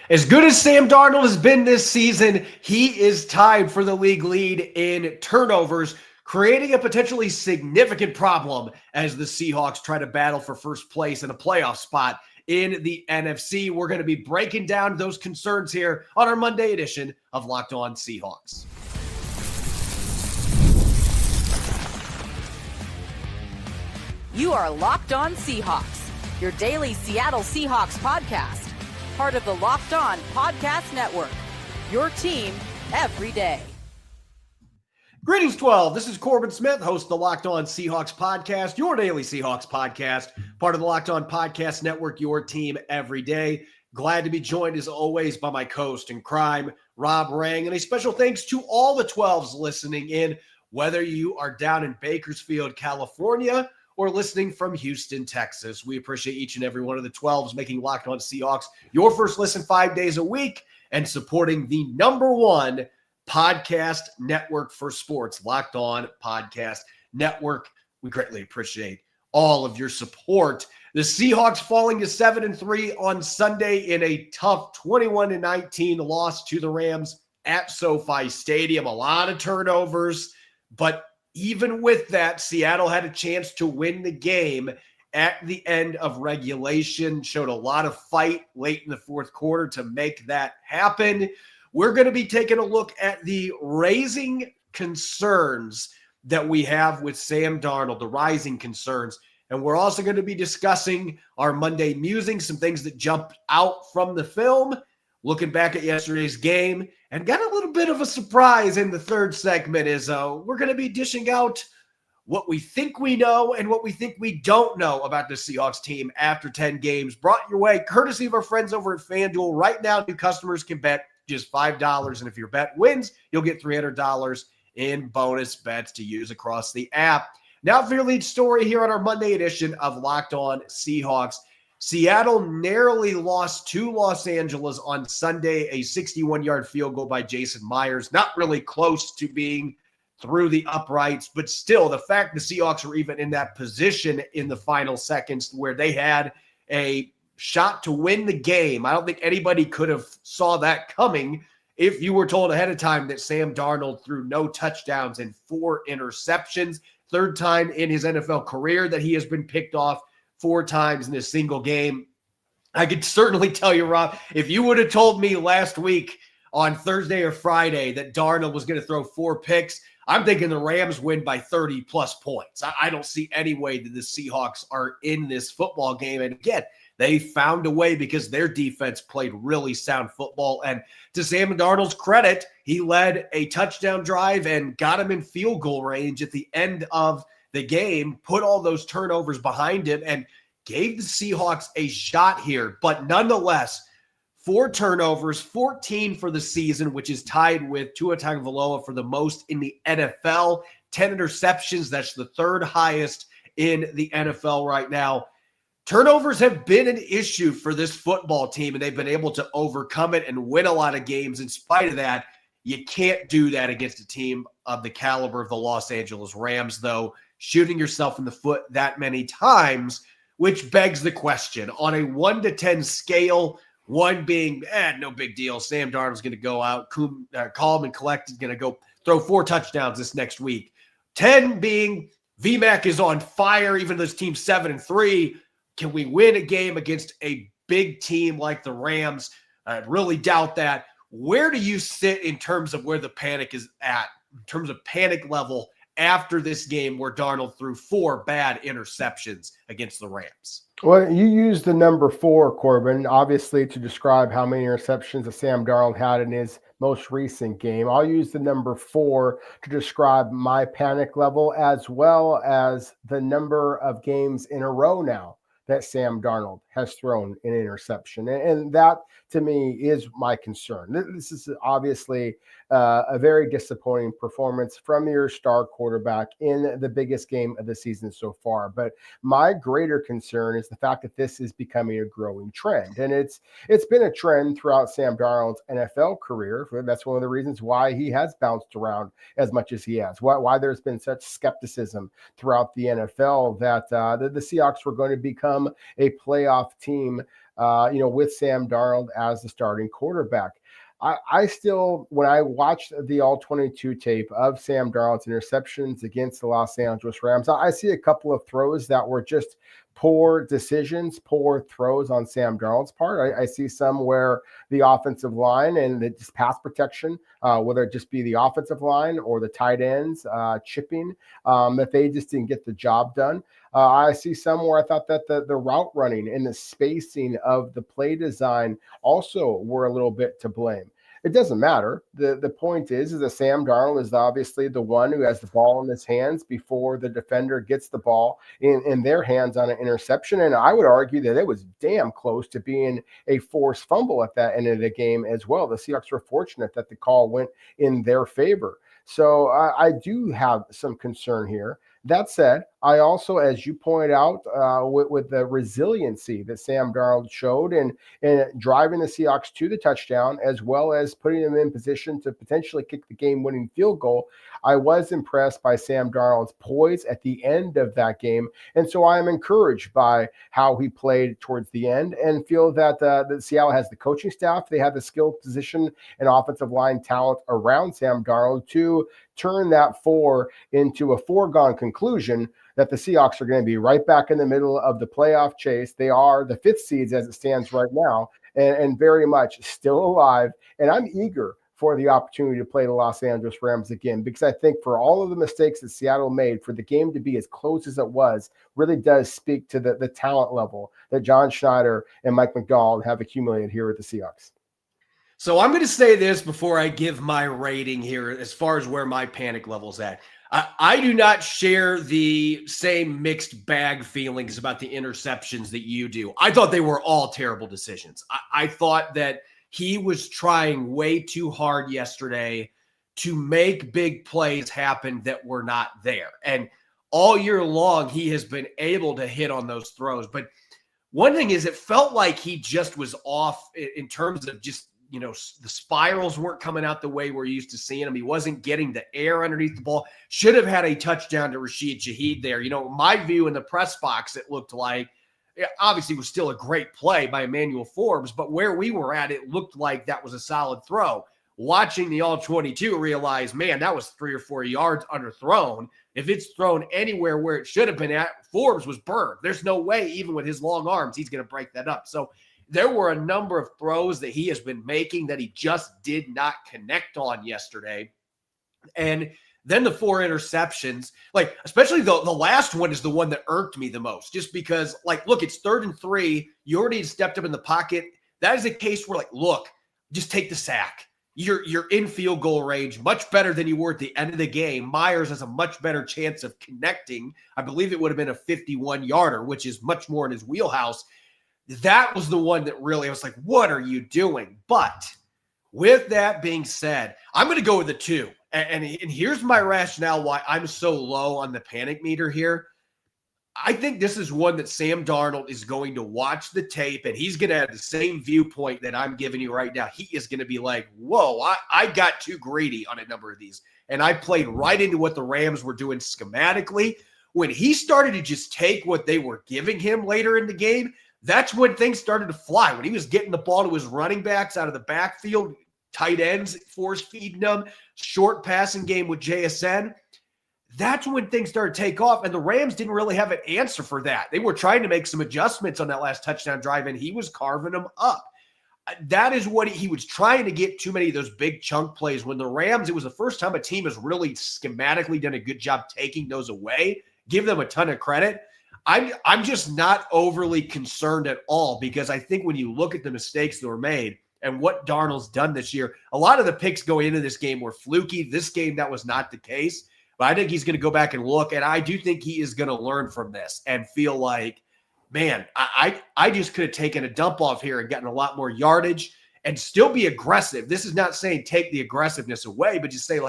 As good as Sam Darnold has been this season, he is tied for the league lead in turnovers, creating a potentially significant problem as the Seahawks try to battle for first place in a playoff spot in the NFC. We're going to be breaking down those concerns here on our Monday edition of Locked On Seahawks. You are Locked On Seahawks, your daily Seattle Seahawks podcast. Part of the Locked On Podcast Network, your team every day. Greetings, 12. This is Corbin Smith, host of the Locked On Seahawks podcast, your daily Seahawks podcast, part of the Locked On Podcast Network, your team every day. Glad to be joined, as always, by my co-host in crime, Rob Rang. And a special thanks to all the 12s listening in, whether you are down in Bakersfield, California, or listening from Houston, Texas. We appreciate each and every one of the 12s making Locked On Seahawks your first listen 5 days a week and supporting the number one podcast network for sports, Locked On Podcast Network. We greatly appreciate all of your support. The Seahawks falling to 7-3 on Sunday in a tough 21-19 loss to the Rams at SoFi Stadium. A lot of turnovers, but even with that, Seattle had a chance to win the game at the end of regulation, showed a lot of fight late in the fourth quarter to make that happen. We're going to be taking a look at the raising concerns that we have with Sam Darnold, the rising concerns. And we're also going to be discussing our Monday Musings, some things that jumped out from the film, looking back at yesterday's game, and got a little bit of a surprise in the third segment is we're going to be dishing out what we think we know and what we think we don't know about the Seahawks team after 10 games. Brought your way courtesy of our friends over at FanDuel. Right now, new customers can bet just $5, and if your bet wins, you'll get $300 in bonus bets to use across the app. Now for your lead story here on our Monday edition of Locked On Seahawks. Seattle narrowly lost to Los Angeles on Sunday, a 61-yard field goal by Jason Myers. Not really close to being through the uprights, but still the fact the Seahawks were even in that position in the final seconds where they had a shot to win the game. I don't think anybody could have saw that coming if you were told ahead of time that Sam Darnold threw no touchdowns and 4 interceptions. Third time in his NFL career that he has been picked off 4 times in a single game. I could certainly tell you, Rob, if you would have told me last week on Thursday or Friday that Darnold was going to throw 4 picks, I'm thinking the Rams win by 30-plus points. I don't see any way that the Seahawks are in this football game. And again, they found a way because their defense played really sound football. And to Sam Darnold's credit, he led a touchdown drive and got him in field goal range at the end of the game, put all those turnovers behind him, and gave the Seahawks a shot here. But nonetheless, 4 turnovers, 14 for the season, which is tied with Tua Tagovailoa for the most in the NFL. 10 interceptions, that's the third highest in the NFL right now. Turnovers have been an issue for this football team, and they've been able to overcome it and win a lot of games. In spite of that, you can't do that against a team of the caliber of the Los Angeles Rams, though. Shooting yourself in the foot that many times, which begs the question. On a 1 to 10 scale, 1 being, no big deal, Sam Darnold's going to go out, calm and collect, is going to go throw 4 touchdowns this next week. 10 being, VMAC is on fire, even though this team's 7-3. Can we win a game against a big team like the Rams? I really doubt that. Where do you sit in terms of where the panic is at, in terms of panic level after this game where Darnold threw 4 bad interceptions against the Rams? Well, you used the number 4, Corbin, obviously to describe how many interceptions that Sam Darnold had in his most recent game. I'll use the number 4 to describe my panic level, as well as the number of games in a row now that Sam Darnold has thrown an interception. And that, to me, is my concern. This is obviously a very disappointing performance from your star quarterback in the biggest game of the season so far. But my greater concern is the fact that this is becoming a growing trend. And it's been a trend throughout Sam Darnold's NFL career. That's one of the reasons why he has bounced around as much as he has, why there's been such skepticism throughout the NFL that the Seahawks were going to become a playoff team with Sam Darnold as the starting quarterback. I still, when I watched the all 22 tape of Sam Darnold's interceptions against the Los Angeles Rams, I see a couple of throws that were just poor decisions, poor throws on Sam Darnold's part. I see some where the offensive line and the just pass protection, whether it just be the offensive line or the tight ends chipping, that they just didn't get the job done. I see some where I thought that the route running and the spacing of the play design also were a little bit to blame. It doesn't matter. The point is that Sam Darnold is obviously the one who has the ball in his hands before the defender gets the ball in their hands on an interception. And I would argue that it was damn close to being a forced fumble at that end of the game as well. The Seahawks were fortunate that the call went in their favor. So I do have some concern here. That said, I also, as you point out, with the resiliency that Sam Darnold showed in driving the Seahawks to the touchdown, as well as putting them in position to potentially kick the game-winning field goal, I was impressed by Sam Darnold's poise at the end of that game. And so I am encouraged by how he played towards the end and feel that Seattle has the coaching staff. They have the skill position and offensive line talent around Sam Darnold to turn that 4 into a foregone conclusion that the Seahawks are going to be right back in the middle of the playoff chase. They are the 5th seeds as it stands right now and very much still alive. And I'm eager for the opportunity to play the Los Angeles Rams again, because I think for all of the mistakes that Seattle made, for the game to be as close as it was, really does speak to the talent level that John Schneider and Mike McDonald have accumulated here with the Seahawks. So I'm going to say this before I give my rating here as far as where my panic level's at. I do not share the same mixed bag feelings about the interceptions that you do. I thought they were all terrible decisions. I thought that he was trying way too hard yesterday to make big plays happen that were not there. And all year long, he has been able to hit on those throws. But one thing is, it felt like he just was off in terms of just, the spirals weren't coming out the way we're used to seeing him. He wasn't getting the air underneath the ball. Should have had a touchdown to Rashid Shaheed there. My view in the press box, it looked like, obviously it was still a great play by Emmanuel Forbes, but where we were at, it looked like that was a solid throw. Watching the all-22, realized, man, that was 3 or 4 yards underthrown. If it's thrown anywhere where it should have been at, Forbes was burned. There's no way, even with his long arms, he's going to break that up. So there were a number of throws that he has been making that he just did not connect on yesterday. And then the 4 interceptions, especially the last one is the one that irked me the most, just because, look, it's 3rd and 3. You already stepped up in the pocket. That is a case where, look, just take the sack. You're in field goal range, much better than you were at the end of the game. Myers has a much better chance of connecting. I believe it would have been a 51-yarder, which is much more in his wheelhouse. That was the one that really, I was like, what are you doing? But with that being said, I'm going to go with the 2. And here's my rationale why I'm so low on the panic meter here. I think this is one that Sam Darnold is going to watch the tape, and he's going to have the same viewpoint that I'm giving you right now. He is going to be like, whoa, I got too greedy on a number of these. And I played right into what the Rams were doing schematically. When he started to just take what they were giving him later in the game, that's when things started to fly. When he was getting the ball to his running backs out of the backfield, tight ends force feeding them, short passing game with JSN, that's when things started to take off. And the Rams didn't really have an answer for that. They were trying to make some adjustments on that last touchdown drive, and he was carving them up. That is what he was trying to get too many of those big chunk plays. When the Rams, it was the first time a team has really schematically done a good job taking those away. Give them a ton of credit. I'm just not overly concerned at all, because I think when you look at the mistakes that were made and what Darnold's done this year, a lot of the picks going into this game were fluky. This game, that was not the case. But I think he's going to go back and look, and I do think he is going to learn from this and feel like, man, I just could have taken a dump off here and gotten a lot more yardage and still be aggressive. This is not saying take the aggressiveness away, but just say,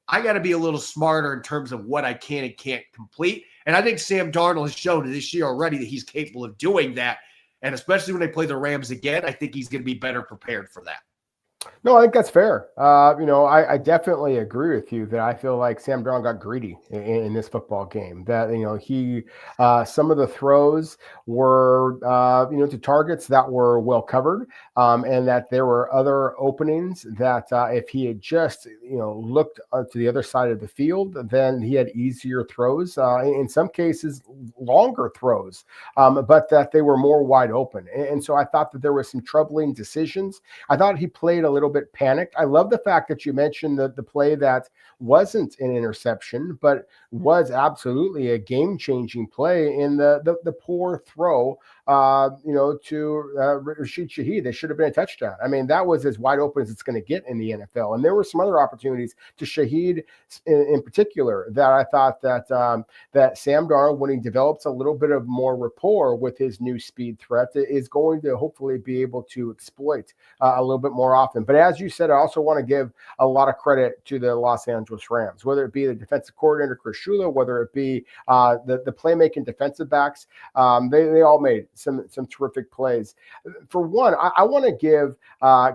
I got to be a little smarter in terms of what I can and can't complete. And I think Sam Darnold has shown this year already that he's capable of doing that. And especially when they play the Rams again, I think he's going to be better prepared for that. No, I think that's fair. I definitely agree with you that I feel like Sam Darnold got greedy in this football game. That some of the throws were to targets that were well covered, and that there were other openings that if he had just looked to the other side of the field, then he had easier throws. In some cases, longer throws, but that they were more wide open. And so I thought that there were some troubling decisions. I thought he played a little bit panicked. I love the fact that you mentioned the play that wasn't an interception, but was absolutely a game-changing play in the poor throw, to Rashid Shaheed. That should have been a touchdown. I mean, that was as wide open as it's going to get in the NFL. And there were some other opportunities to Shaheed in particular that I thought that Sam Darnold, when he develops a little bit of more rapport with his new speed threat, is going to hopefully be able to exploit a little bit more often. But as you said, I also want to give a lot of credit to the Los Angeles Rams, whether it be the defensive coordinator, Chris Shula, whether it be the playmaking defensive backs. They all made some terrific plays. For one, I want to give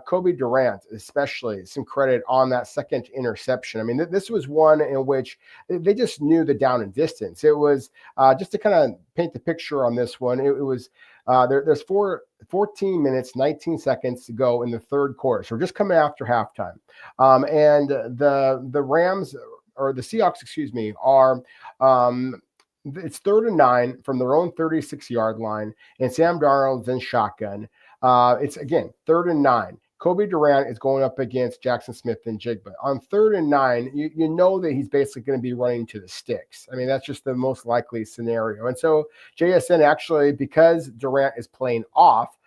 Kobe Durant especially some credit on that second interception. I mean, this was one in which they just knew the down and distance. It was just to kind of paint the picture on this one. It was there's 14 minutes, 19 seconds to go in the third quarter. So we're just coming after halftime. And the Rams, or the Seahawks, excuse me, are it's 3rd and 9 from their own 36-yard line, and Sam Darnold's in shotgun. It's, again, 3rd and 9. Kobe Durant is going up against Jackson Smith and Jigba. On 3rd and 9, you know that he's basically going to be running to the sticks. I mean, that's just the most likely scenario. And so JSN actually, because Durant is playing off,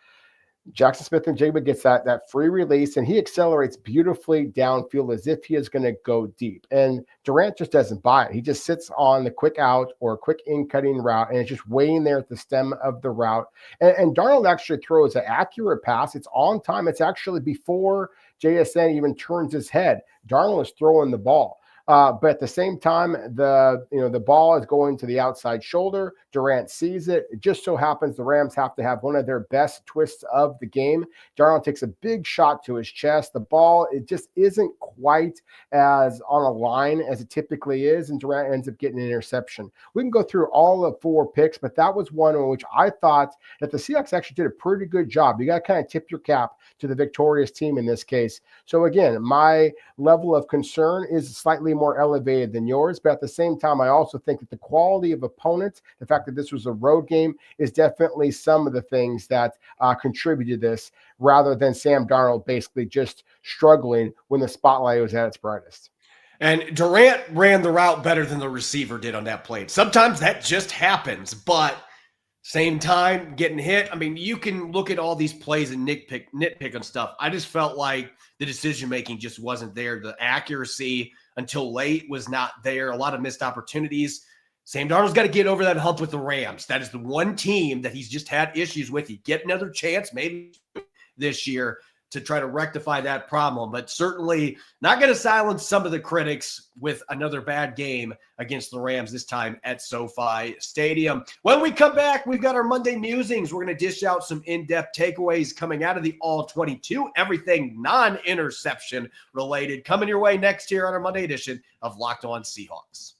Jackson Smith and Jigba gets that free release, and he accelerates beautifully downfield as if he is going to go deep. And Durant just doesn't buy it. He just sits on the quick out or quick in-cutting route, and it's just waiting there at the stem of the route. And Darnold actually throws an accurate pass. It's on time. It's actually before JSN even turns his head. Darnold is throwing the ball. But at the same time, the ball is going to the outside shoulder. Durant sees it. It just so happens the Rams have to have one of their best twists of the game. Darnold takes a big shot to his chest. The ball, it just isn't quite as on a line as it typically is, and Durant ends up getting an interception. We can go through all the 4 picks, but that was one in which I thought that the Seahawks actually did a pretty good job. You got to kind of tip your cap to the victorious team in this case. So again, my level of concern is slightly more elevated than yours, but at the same time, I also think that the quality of opponents, the fact that this was a road game, is definitely some of the things that contributed to this, rather than Sam Darnold basically just struggling when the spotlight was at its brightest. And Durant ran the route better than the receiver did on that play. Sometimes that just happens, but same time, getting hit. I mean, you can look at all these plays and nitpick on stuff. I just felt like the decision-making just wasn't there. The accuracy until late was not there. A lot of missed opportunities. Sam Darnold's got to get over that hump with the Rams. That is the one team that he's just had issues with. He get another chance maybe this year to try to rectify that problem, but certainly not going to silence some of the critics with another bad game against the Rams, this time at SoFi Stadium. When we come back, we've got our Monday Musings. We're going to dish out some in-depth takeaways coming out of the All-22, everything non-interception related, coming your way next here on our Monday edition of Locked On Seahawks.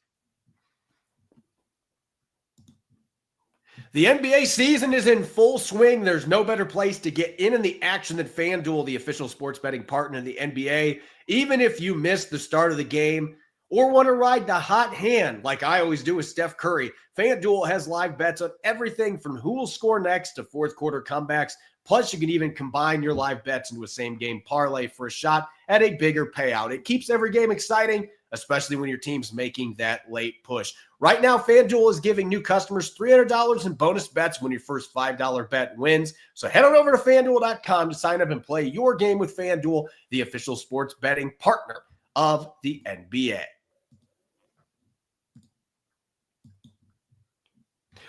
The NBA season is in full swing. There's no better place to get in the action than FanDuel, the official sports betting partner of the NBA. Even if you missed the start of the game or want to ride the hot hand like I always do with Steph Curry, FanDuel has live bets on everything from who will score next to fourth quarter comebacks. Plus, you can even combine your live bets into a same-game parlay for a shot at a bigger payout. It keeps every game exciting, especially when your team's making that late push. Right now, FanDuel is giving new customers $300 in bonus bets when your first $5 bet wins. So head on over to FanDuel.com to sign up and play your game with FanDuel, the official sports betting partner of the NBA.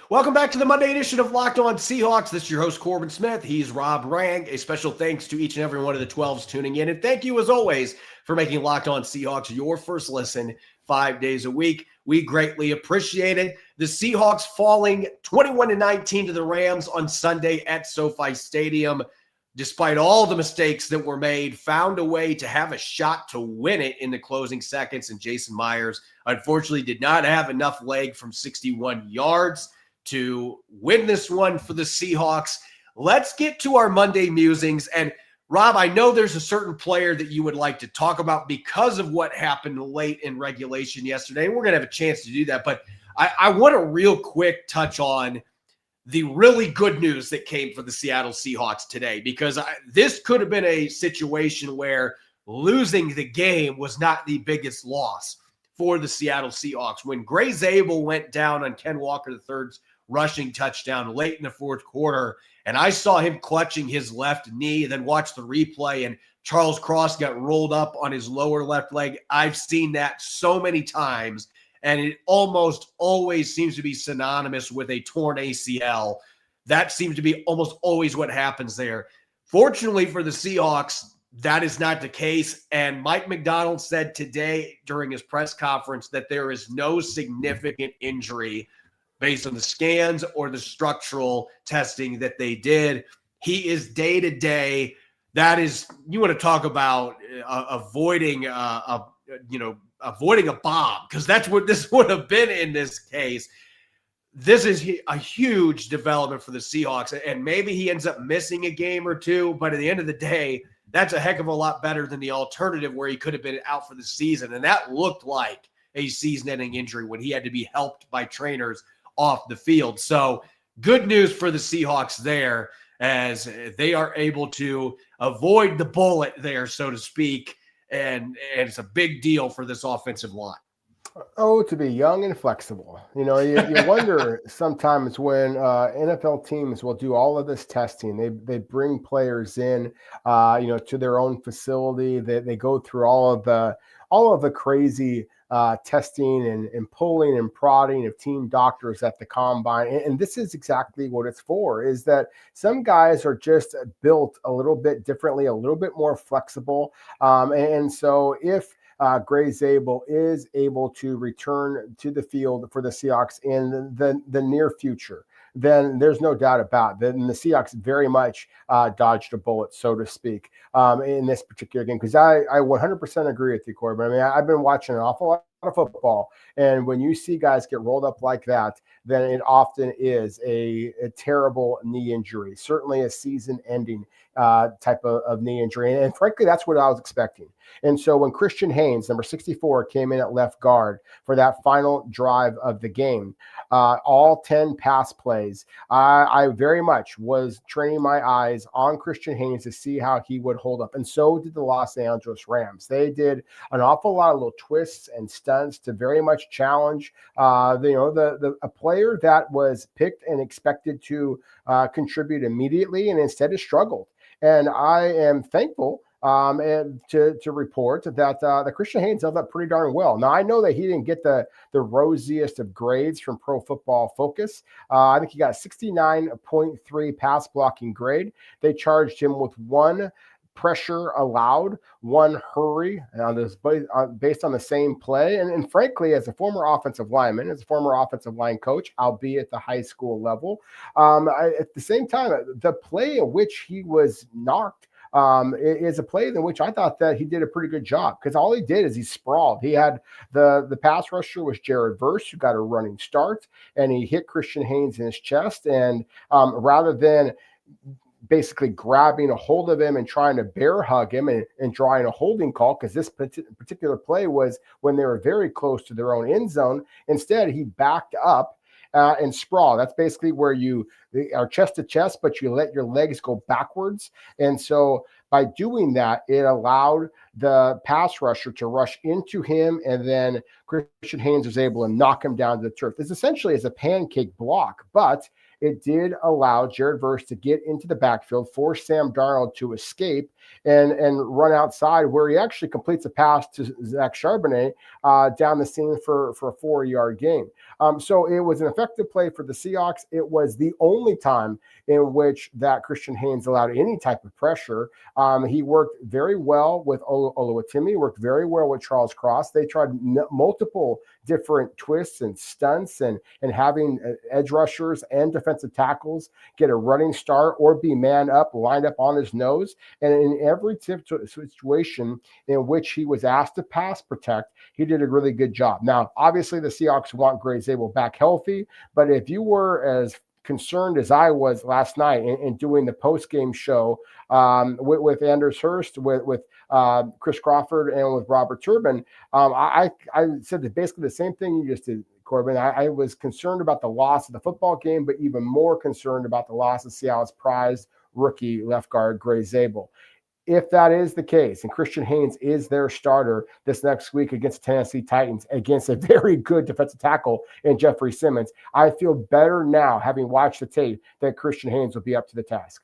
Welcome back to the Monday edition of Locked On Seahawks. This is your host, Corbin Smith. He's Rob Rang. A special thanks to each and every one of the 12s tuning in. And thank you, as always, for making Locked On Seahawks your first listen 5 days a week. We greatly appreciate it. The Seahawks falling 21-19 to the Rams on Sunday at SoFi Stadium. despite all the mistakes that were made, found a way to have a shot to win it in the closing seconds. And Jason Myers, unfortunately, did not have enough leg from 61 yards to win this one for the Seahawks. Let's get to our Monday musings. And Rob, I know there's a certain player that you would like to talk about because of what happened late in regulation yesterday. And we're going to have a chance to do that. But I want to real quick touch on the really good news that came for the Seattle Seahawks today, because this could have been a situation where losing the game was not the biggest loss for the Seattle Seahawks. When Grey Zabel went down on Ken Walker III's rushing touchdown late in the fourth quarter, and I saw him clutching his left knee, then watched the replay, and Charles Cross got rolled up on his lower left leg. I've seen that so many times, and it almost always seems to be synonymous with a torn ACL. That seems to be almost always what happens there. Fortunately for the Seahawks, that is not the case. And Mike McDonald said today during his press conference that there is no significant injury based on the scans or the structural testing that they did. He is day to day. That is, you want to talk about avoiding a bomb, because that's what this would have been in this case. This is a huge development for the Seahawks, and maybe he ends up missing a game or two, but at the end of the day, that's a heck of a lot better than the alternative where he could have been out for the season, and that looked like a season-ending injury when he had to be helped by trainers off the field. So good news for the Seahawks there, as they are able to avoid the bullet there, so to speak, and it's a big deal for this offensive line. Oh, to be young and flexible. You wonder sometimes when NFL teams will do all of this testing. They bring players in, to their own facility. They go through all of the crazy testing and pulling and prodding of team doctors at the combine. And this is exactly what it's for, is that some guys are just built a little bit differently, a little bit more flexible. And so if Grey Zabel is able to return to the field for the Seahawks in the near future, then there's no doubt about it. Then the Seahawks very much dodged a bullet, so to speak, in this particular game. Because I 100% agree with you, Corbin. I mean, I've been watching an awful lot of football, and when you see guys get rolled up like that, then it often is a terrible knee injury, certainly a season-ending type of knee injury. And frankly, that's what I was expecting. And so when Christian Haynes, number 64, came in at left guard for that final drive of the game, all 10 pass plays, I very much was training my eyes on Christian Haynes to see how he would hold up. And so did the Los Angeles Rams. They did an awful lot of little twists and stunts to very much challenge a player that was picked and expected to contribute immediately, and instead has struggled. And I am thankful and to report that Christian Haynes held up pretty darn well. Now, I know that he didn't get the rosiest of grades from Pro Football Focus. I think he got a 69.3 pass blocking grade. They charged him with one pressure allowed, one hurry based on the same play. And frankly, as a former offensive lineman, as a former offensive line coach, albeit at the high school level, at the same time, the play in which he was knocked is a play in which I thought that he did a pretty good job, because all he did is he sprawled. He had the pass rusher was Jared Verse, who got a running start, and he hit Christian Haynes in his chest. And rather than basically grabbing a hold of him and trying to bear hug him and drawing a holding call, because this particular play was when they were very close to their own end zone, instead he backed up and sprawl. That's basically where you are chest to chest, but you let your legs go backwards. And so by doing that, it allowed the pass rusher to rush into him, and then Christian Haynes was able to knock him down to the turf. This essentially is a pancake block, but it did allow Jared Verse to get into the backfield, force Sam Darnold to escape and run outside, where he actually completes a pass to Zach Charbonnet down the seam for a 4-yard gain. So it was an effective play for the Seahawks. It was the only time in which that Christian Haynes allowed any type of pressure. He worked very well with Oluwatimi, worked very well with Charles Cross. They tried multiple different twists and stunts and having edge rushers and defensive tackles get a running start or be man up, lined up on his nose. And in every situation in which he was asked to pass protect, he did a really good job. Now, obviously, the Seahawks want Grey Zabel back healthy, but if you were as concerned as I was last night in doing the post-game show with Anders Hurst, with Chris Crawford, and with Robert Turbin, I said basically the same thing you just did, Corbin. I was concerned about the loss of the football game, but even more concerned about the loss of Seattle's prized rookie left guard, Grey Zabel. If that is the case, and Christian Haynes is their starter this next week against the Tennessee Titans, against a very good defensive tackle in Jeffrey Simmons, I feel better now, having watched the tape, that Christian Haynes will be up to the task.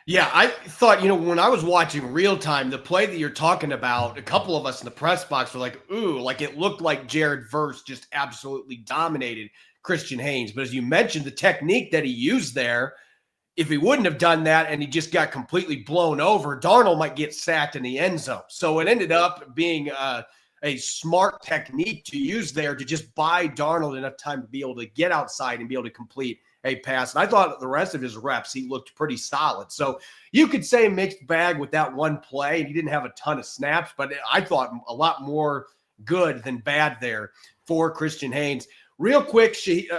Yeah, I thought, when I was watching real time, the play that you're talking about, a couple of us in the press box were like, ooh, like it looked like Jared Verse just absolutely dominated Christian Haynes. But as you mentioned, the technique that he used there, if he wouldn't have done that and he just got completely blown over, Darnold might get sacked in the end zone. So it ended up being a smart technique to use there to just buy Darnold enough time to be able to get outside and be able to complete a pass. And I thought the rest of his reps, he looked pretty solid. So you could say mixed bag with that one play. And he didn't have a ton of snaps, but I thought a lot more good than bad there for Christian Haynes. Real quick,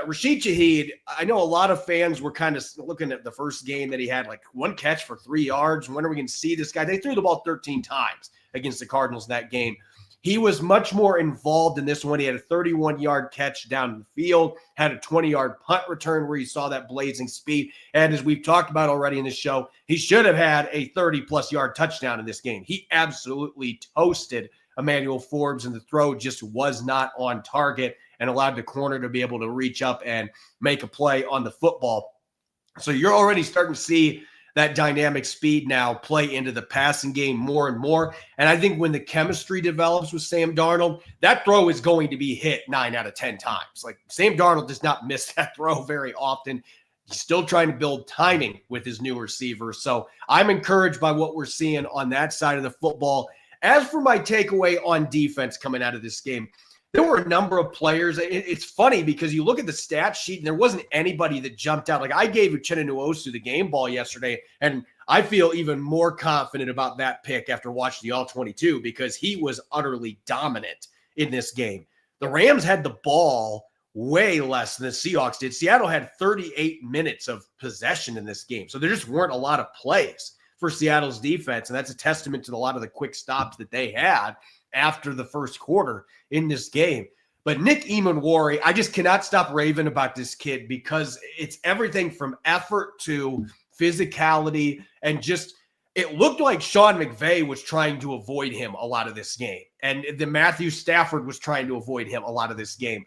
Rashid Shaheed, I know a lot of fans were kind of looking at the first game that he had like one catch for 3 yards. When are we going to see this guy? They threw the ball 13 times against the Cardinals in that game. He was much more involved in this one. He had a 31-yard catch down the field, had a 20-yard punt return where you saw that blazing speed. And as we've talked about already in the show, he should have had a 30-plus yard touchdown in this game. He absolutely toasted Emmanuel Forbes, and the throw just was not on target and allowed the corner to be able to reach up and make a play on the football. So you're already starting to see that dynamic speed now play into the passing game more and more. And I think when the chemistry develops with Sam Darnold, that throw is going to be hit 9 out of 10 times. Like Sam Darnold does not miss that throw very often. He's still trying to build timing with his new receiver. So I'm encouraged by what we're seeing on that side of the football. As for my takeaway on defense coming out of this game, there were a number of players. It's funny because you look at the stat sheet and there wasn't anybody that jumped out. Like I gave Uchenna Nwosu the game ball yesterday, and I feel even more confident about that pick after watching the All-22 because he was utterly dominant in this game. The Rams had the ball way less than the Seahawks did. Seattle had 38 minutes of possession in this game. So there just weren't a lot of plays for Seattle's defense, and that's a testament to a lot of the quick stops that they had after the first quarter in this game. But Nick Eamon-Warry, I just cannot stop raving about this kid because it's everything from effort to physicality, and just it looked like Sean McVay was trying to avoid him a lot of this game, and the Matthew Stafford was trying to avoid him a lot of this game.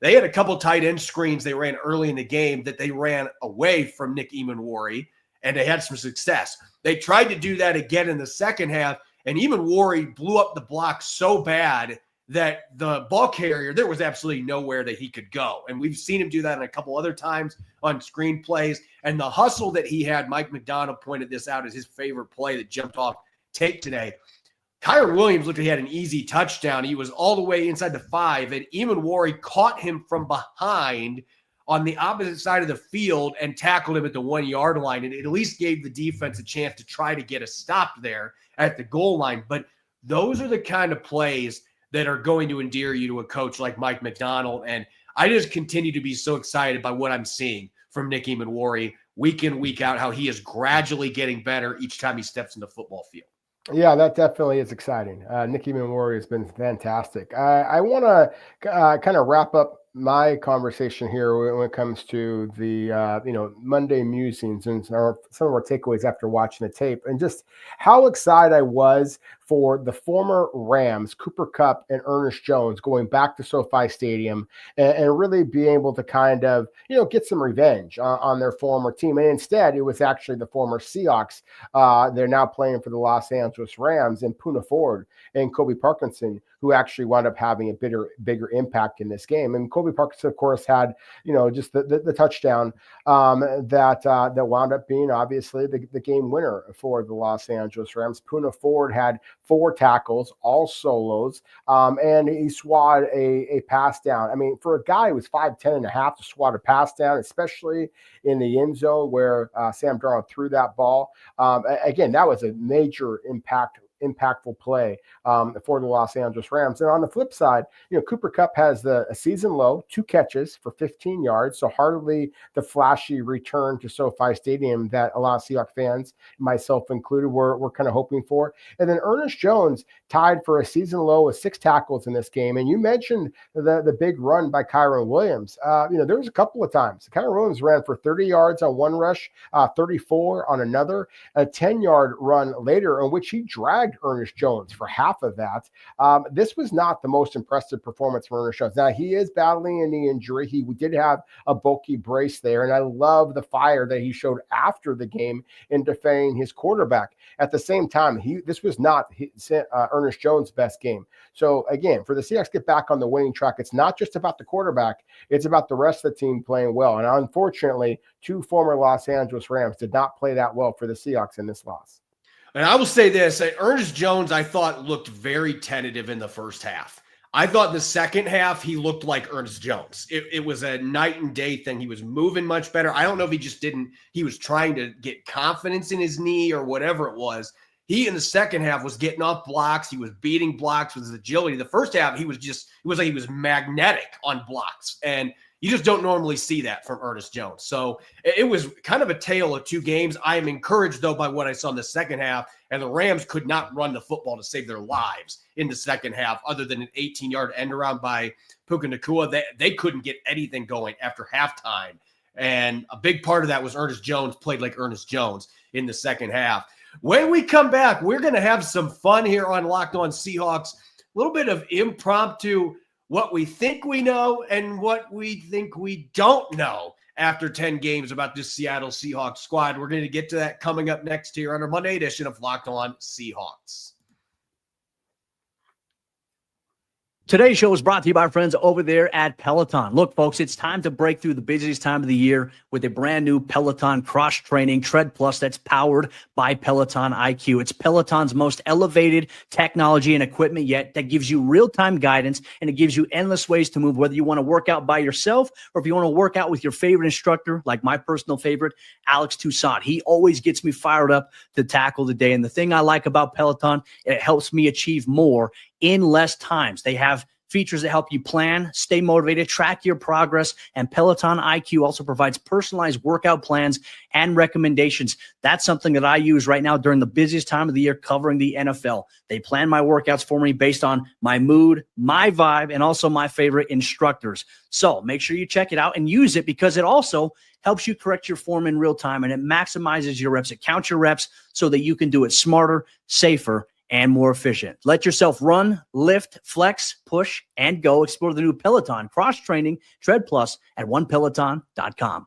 They had a couple tight end screens they ran early in the game that they ran away from Nick Eamon-Warry, and they had some success. They tried to do that again in the second half, and Eamon-Warry blew up the block so bad that the ball carrier, there was absolutely nowhere that he could go. And we've seen him do that a couple other times on screen plays. And the hustle that he had, Mike McDonald pointed this out as his favorite play that jumped off tape today. Kyron Williams looked like he had an easy touchdown. He was all the way inside the 5, and Eamon-Warry caught him from behind on the opposite side of the field and tackled him at the 1-yard line. And it at least gave the defense a chance to try to get a stop there at the goal line. But those are the kind of plays that are going to endear you to a coach like Mike McDonald. And I just continue to be so excited by what I'm seeing from Nick Eamon-Warry week in, week out, how he is gradually getting better each time he steps in the football field. Yeah, that definitely is exciting. Nick Eamon-Warry has been fantastic. I want to kind of wrap up my conversation here when it comes to the Monday musings and some of our takeaways after watching the tape, and just how excited I was for the former Rams, Cooper Kupp and Ernest Jones, going back to SoFi Stadium and really being able to kind of get some revenge on their former team. And instead, it was actually the former Seahawks. They're now playing for the Los Angeles Rams, and Poona Ford and Kobe Parkinson, who actually wound up having a bigger impact in this game. And Kobe Jacoby Parkinson, of course, had, just the touchdown that wound up being obviously the game winner for the Los Angeles Rams. Poona Ford had 4 tackles, all solos, and he swatted a pass down. I mean, for a guy who was 5'10" and a half to swat a pass down, especially in the end zone where Sam Darnold threw that ball. Again, that was a major impactful play for the Los Angeles Rams. And on the flip side, Cooper Kupp has a season low, 2 catches for 15 yards. So hardly the flashy return to SoFi Stadium that a lot of Seahawks fans, myself included, were kind of hoping for. And then Ernest Jones tied for a season low with 6 tackles in this game. And you mentioned the big run by Kyron Williams. There was a couple of times. Kyron Williams ran for 30 yards on one rush, 34 on another, a 10-yard run later in which he dragged Ernest Jones for half of that. This was not the most impressive performance for Ernest Jones. Now, he is battling a knee injury. He did have a bulky brace there, and I love the fire that he showed after the game in defending his quarterback. At the same time, this was not Ernest Jones' best game. So, again, for the Seahawks to get back on the winning track, it's not just about the quarterback. It's about the rest of the team playing well. And unfortunately, 2 former Los Angeles Rams did not play that well for the Seahawks in this loss. And I will say this, Ernest Jones, I thought looked very tentative in the first half. I thought the second half, he looked like Ernest Jones. It was a night and day thing. He was moving much better. I don't know if he was trying to get confidence in his knee or whatever it was. He, in the second half, was getting off blocks. He was beating blocks with his agility. The first half, it was like he was magnetic on blocks. And you just don't normally see that from Ernest Jones. So it was kind of a tale of 2 games. I am encouraged, though, by what I saw in the second half. And the Rams could not run the football to save their lives in the second half, other than an 18-yard end around by Puka Nacua. They couldn't get anything going after halftime. And a big part of that was Ernest Jones played like Ernest Jones in the second half. When we come back, we're going to have some fun here on Locked On Seahawks. A little bit of impromptu, what we think we know and what we think we don't know after 10 games about this Seattle Seahawks squad. We're going to get to that coming up next here on our Monday edition of Locked On Seahawks. Today's show is brought to you by our friends over there at Peloton. Look, folks, it's time to break through the busiest time of the year with a brand new Peloton cross-training Tread Plus that's powered by Peloton IQ. It's Peloton's most elevated technology and equipment yet that gives you real-time guidance, and it gives you endless ways to move, whether you want to work out by yourself or if you want to work out with your favorite instructor, like my personal favorite, Alex Toussaint. He always gets me fired up to tackle the day. And the thing I like about Peloton, it helps me achieve more in less times. They have features that help you plan, stay motivated, track your progress, and Peloton IQ also provides personalized workout plans and recommendations. That's something that I use right now during the busiest time of the year covering the NFL. They plan my workouts for me based on my mood, my vibe, and also my favorite instructors. So make sure you check it out and use it, because it also helps you correct your form in real time, and it maximizes your reps. It counts your reps so that you can do it smarter, safer, and more efficient. Let yourself run, lift, flex, push, and go. Explore the new Peloton cross-training Tread Plus at onepeloton.com.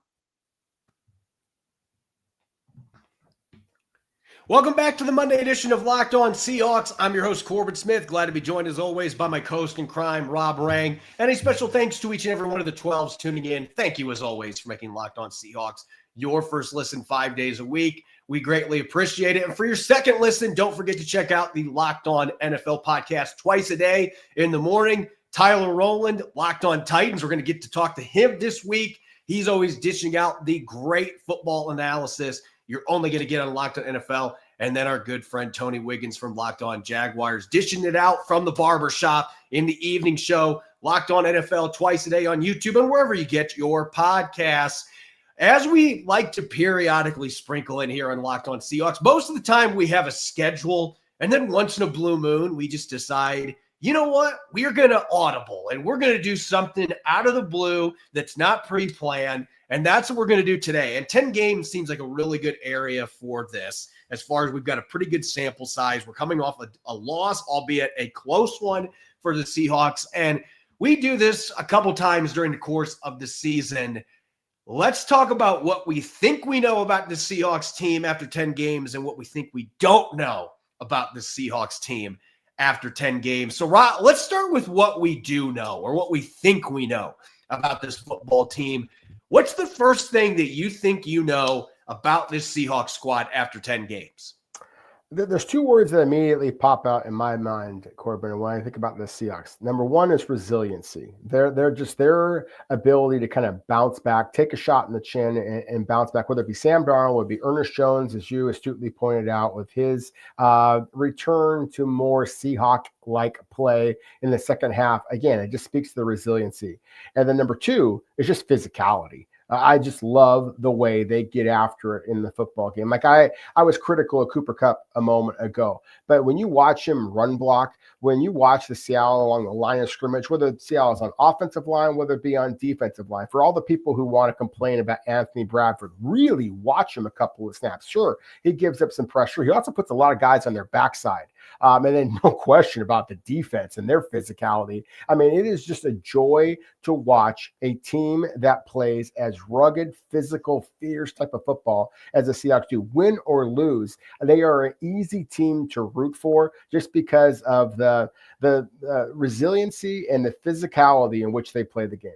Welcome back to the Monday edition of Locked On Seahawks. I'm your host, Corbin Smith. Glad to be joined, as always, by my co-host in crime, Rob Rang. And a special thanks to each and every one of the 12s tuning in. Thank you, as always, for making Locked On Seahawks your first listen 5 days a week. We greatly appreciate it. And for your second listen, don't forget to check out the Locked On NFL podcast twice a day in the morning. Tyler Rowland, Locked On Titans. We're going to get to talk to him this week. He's always dishing out the great football analysis you're only going to get on Locked On NFL. And then our good friend Tony Wiggins from Locked On Jaguars, dishing it out from the barbershop in the evening show. Locked On NFL twice a day on YouTube and wherever you get your podcasts. As we like to periodically sprinkle in here on Locked On Seahawks, most of the time we have a schedule, and then once in a blue moon, we just decide, you know what? We are going to audible, and we're going to do something out of the blue that's not pre-planned, and that's what we're going to do today. And 10 games seems like a really good area for this, as far as we've got a pretty good sample size. We're coming off a loss, albeit a close one for the Seahawks, and we do this a couple times during the course of the season. Let's talk about what we think we know about the Seahawks team after 10 games and what we think we don't know about the Seahawks team after 10 games. So, Rob, let's start with what we do know, or what we think we know about this football team. What's the first thing that you think you know about this Seahawks squad after 10 games? There's two words that immediately pop out in my mind, Corbin, when I think about the Seahawks. Number one is resiliency. They're just their ability to kind of bounce back, take a shot in the chin and bounce back, whether it be Sam Darnold, whether it be Ernest Jones, as you astutely pointed out, with his return to more Seahawk-like play in the second half. Again, it just speaks to the resiliency. And then number two is just physicality. I just love the way they get after it in the football game. Like I was critical of Cooper Kupp a moment ago, but when you watch him run block, when you watch the Seattle along the line of scrimmage, whether Seattle is on offensive line, whether it be on defensive line, for all the people who want to complain about Anthony Bradford, really watch him a couple of snaps. Sure, he gives up some pressure. He also puts a lot of guys on their backside. And then no question about the defense and their physicality. I mean, it is just a joy to watch a team that plays as rugged, physical, fierce type of football as the Seahawks do. Win or lose, they are an easy team to root for just because of the resiliency and the physicality in which they play the game.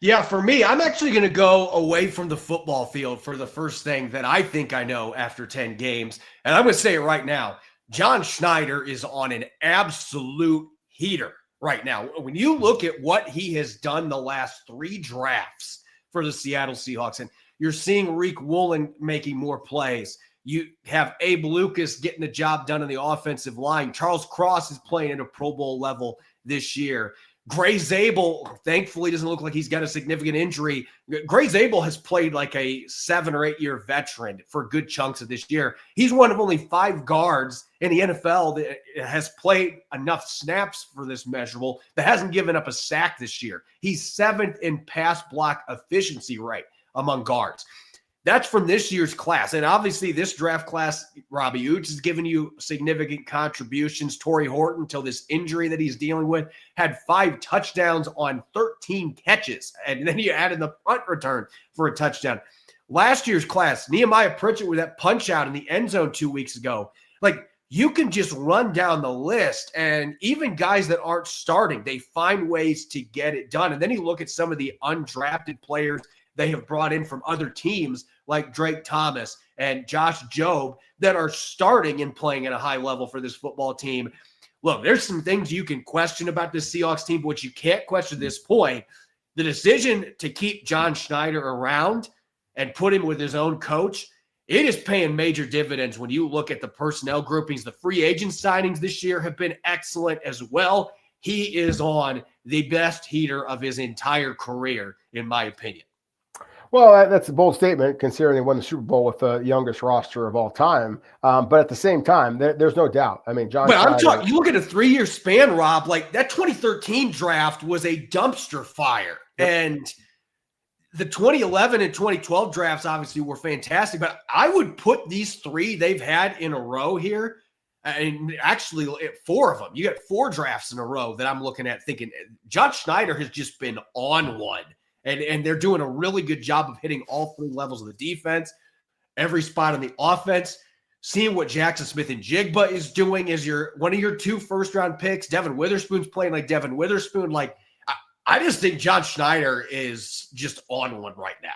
Yeah, for me, I'm actually going to go away from the football field for the first thing that I think I know after 10 games. And I'm going to say it right now. John Schneider is on an absolute heater right now. When you look at what he has done the last 3 drafts for the Seattle Seahawks, and you're seeing Reek Woolen making more plays. You have Abe Lucas getting the job done on the offensive line. Charles Cross is playing at a Pro Bowl level this year. Grey Zabel, thankfully, doesn't look like he's got a significant injury. Grey Zabel has played like a 7 or 8 year veteran for good chunks of this year. He's one of only 5 guards in the NFL that has played enough snaps for this measurable that hasn't given up a sack this year. He's 7th in pass block efficiency rate among guards. That's from this year's class. And obviously this draft class, Robbie Oots has given you significant contributions. Torrey Horton, till this injury that he's dealing with, had 5 touchdowns on 13 catches. And then you added the punt return for a touchdown. Last year's class, Nehemiah Pritchett with that punch out in the end zone 2 weeks ago. Like, you can just run down the list, and even guys that aren't starting, they find ways to get it done. And then you look at some of the undrafted players they have brought in from other teams like Drake Thomas and Josh Jobe that are starting and playing at a high level for this football team. Look, there's some things you can question about this Seahawks team, but what you can't question at this point, the decision to keep John Schneider around and put him with his own coach, it is paying major dividends when you look at the personnel groupings. The free agent signings this year have been excellent as well. He is on the best heater of his entire career, in my opinion. Well, that's a bold statement considering they won the Super Bowl with the youngest roster of all time. But at the same time, there's no doubt. I mean, John. But I'm talking. You look at a 3-year span, Rob. Like that 2013 draft was a dumpster fire, Yep. and the 2011 and 2012 drafts obviously were fantastic. But I would put these 3 they've had in a row here, and actually 4 of them. You got 4 drafts in a row that I'm looking at, thinking John Schneider has just been on one. And they're doing a really good job of hitting all 3 levels of the defense, every spot on the offense. Seeing what Jackson Smith-Njigba is doing as one of your 2 first-round picks. Devin Witherspoon's playing like Devin Witherspoon. Like, I just think John Schneider is just on one right now.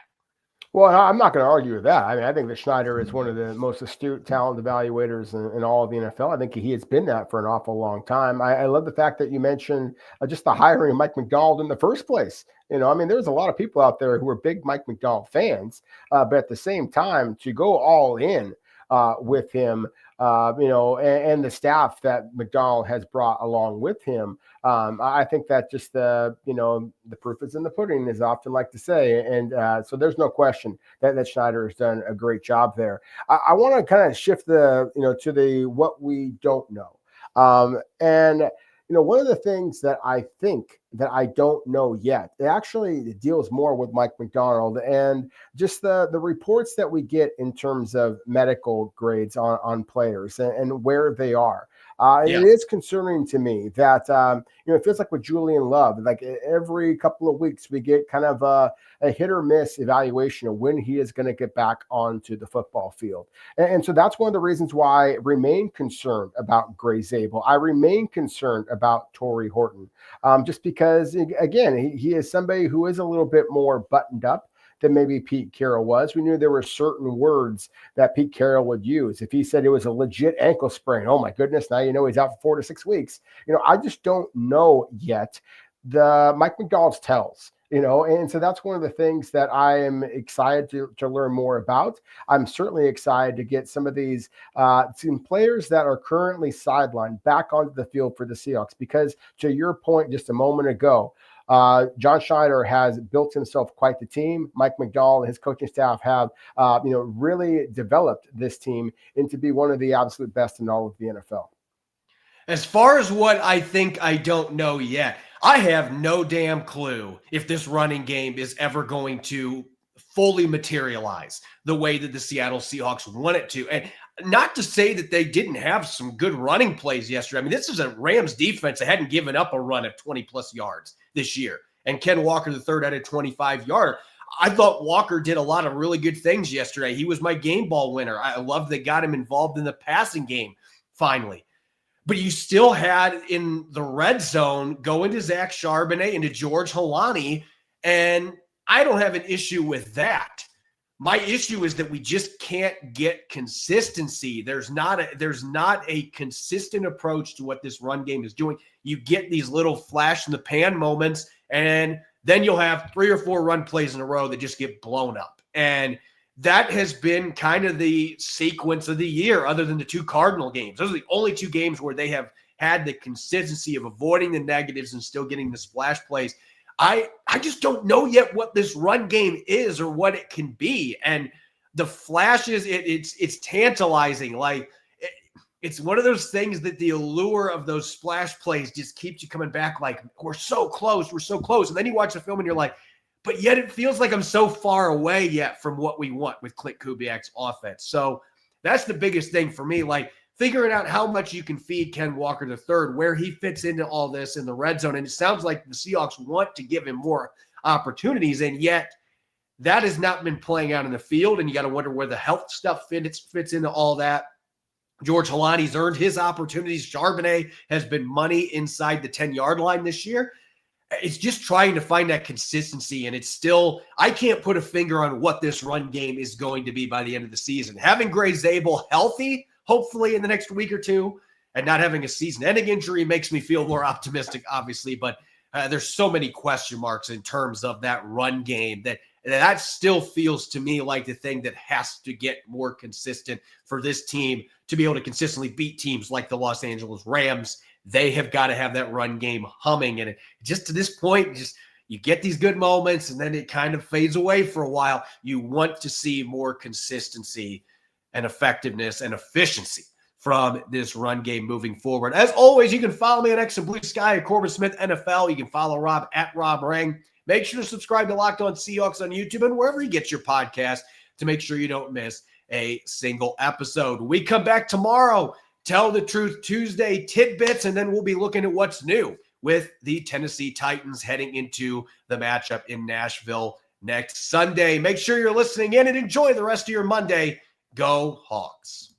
Well, I'm not going to argue with that. I mean, I think that Schneider is one of the most astute talent evaluators in all of the NFL. I think he has been that for an awful long time. I love the fact that you mentioned just the hiring of Mike Macdonald in the first place. You know, I mean, there's a lot of people out there who are big Mike Macdonald fans, but at the same time, to go all in with him, and the staff that Macdonald has brought along with him, I think that just the proof is in the pudding, as I often like to say. And so there's no question that Schneider has done a great job there. I want to kind of shift to the what we don't know. One of the things that I think that I don't know yet, it actually deals more with Mike Macdonald and just the reports that we get in terms of medical grades on players and where they are. It is concerning to me that, it feels like with Julian Love, like every couple of weeks we get kind of a hit or miss evaluation of when he is going to get back onto the football field. And so that's one of the reasons why I remain concerned about Grey Zabel. I remain concerned about Torrey Horton, just because, again, he is somebody who is a little bit more buttoned up than maybe Pete Carroll was. We knew there were certain words that Pete Carroll would use. If he said it was a legit ankle sprain, oh my goodness, now he's out for 4 to 6 weeks. I just don't know yet the Mike McDonald's tells. And so that's one of the things that I am excited to learn more about. I'm certainly excited to get some of these some players that are currently sidelined back onto the field for the Seahawks, because to your point just a moment ago, John Schneider has built himself quite the team. Mike McDonald and his coaching staff have, really developed this team into be one of the absolute best in all of the NFL. As far as what I think I don't know yet, I have no damn clue if this running game is ever going to fully materialize the way that the Seattle Seahawks want it to. And not to say that they didn't have some good running plays yesterday. I mean, this is a Rams defense that hadn't given up a run of 20-plus yards this year. And Ken Walker III had a 25-yard. I thought Walker did a lot of really good things yesterday. He was my game ball winner. I loved they got him involved in the passing game finally. But you still had in the red zone going to Zach Charbonnet and to George Holani, and I don't have an issue with that. My issue is that we just can't get consistency. There's not a consistent approach to what this run game is doing. You get these little flash in the pan moments, and then you'll have 3 or 4 run plays in a row that just get blown up. And that has been kind of the sequence of the year, other than the 2 Cardinal games. Those are the only 2 games where they have had the consistency of avoiding the negatives and still getting the splash plays. I just don't know yet what this run game is or what it can be. And the flashes, it's tantalizing. Like, it's one of those things that the allure of those splash plays just keeps you coming back like, we're so close. And then you watch the film and you're like, but yet it feels like I'm so far away yet from what we want with Clint Kubiak's offense. So that's the biggest thing for me, like figuring out how much you can feed Ken Walker III, where he fits into all this in the red zone. And it sounds like the Seahawks want to give him more opportunities, and yet that has not been playing out in the field. And you got to wonder where the health stuff fits into all that. George Holani's earned his opportunities. Charbonnet has been money inside the 10-yard line this year. It's just trying to find that consistency, and it's still, I can't put a finger on what this run game is going to be by the end of the season. Having Grey Zabel healthy, hopefully in the next week or 2, and not having a season-ending injury makes me feel more optimistic, obviously, but there's so many question marks in terms of that run game that still feels to me like the thing that has to get more consistent for this team to be able to consistently beat teams like the Los Angeles Rams. They have got to have that run game humming. And just to this point, just you get these good moments and then it kind of fades away for a while. You want to see more consistency and effectiveness and efficiency from this run game moving forward. As always, you can follow me on X and Blue Sky at Corbin Smith NFL. You can follow Rob at Rob Rang. Make sure to subscribe to Locked On Seahawks on YouTube and wherever you get your podcast to make sure you don't miss a single episode. We come back tomorrow. Tell the Truth Tuesday tidbits, and then we'll be looking at what's new with the Tennessee Titans heading into the matchup in Nashville next Sunday. Make sure you're listening in and enjoy the rest of your Monday. Go Hawks.